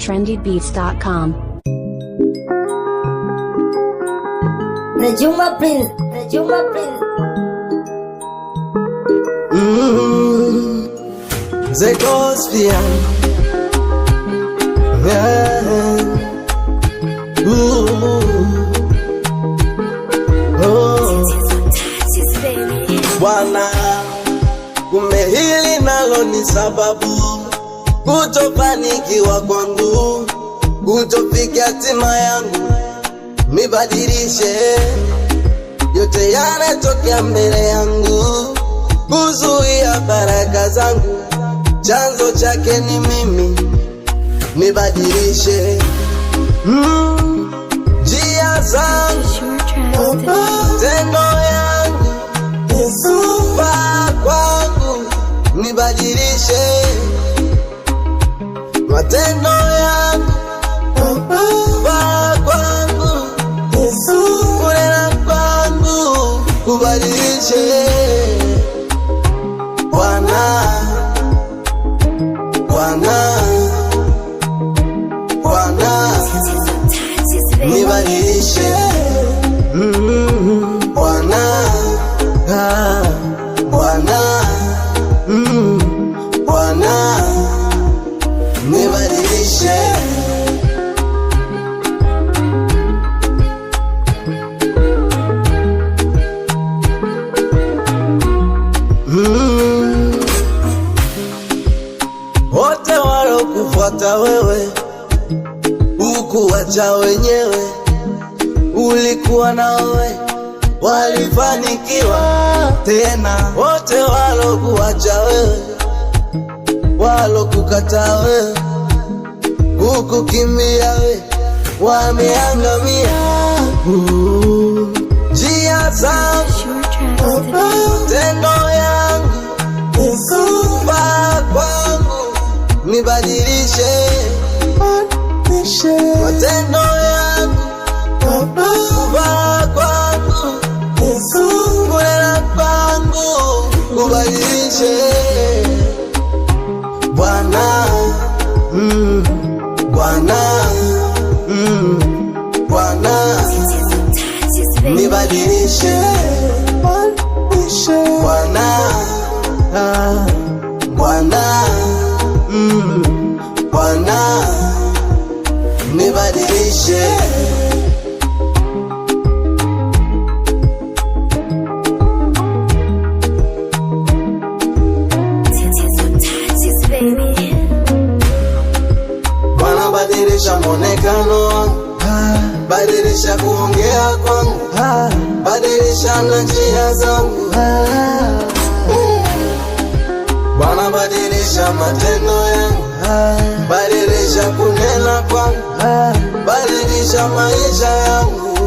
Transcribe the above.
trendybeats.com. Najuma Prince. The Gospel. Bwana, kumbe hili nalo ni sababu kutofanikiwa kwangu, kutofikia hatima yangu. Nibadilishe yote yanatokea mbele yangu, kuzuia baraka zangu, chanzo chake ni mimi. Nibadilishe njia zangu, tendo yangu, kufa kwangu. Nibadilishe matendo yangu, kufa kwangu, kunena kwangu. Kubadilishe Bwana, Bwana, Bwana, nibadilishe Bwana, Bwana, Bwana, nibadilishe. Wote walokufuata wewe, hukuwacha wenyewe. Ulikuwa na wewe, walifanikiwa tena. Wote walokuwacha wewe, walokukataa wewe, hukukimbia wewe, wameangamia. Njia zangu, tendo yangu, kufa kwangu. Nibadilishe matendo yangu, kufa kwangu, kunena kwangu. Kubadilishe Bwana, Bwana, Bwana, nibadilishe Bwana, Bwana, Bwana, nibadilishe. Bwana, badilisha mwonekano wangu, badilisha kuongea kwangu, badilisha na njia zangu. Bwana, badilisha matendo yangu, badilisha kunena kwangu, badilisha maisha yangu.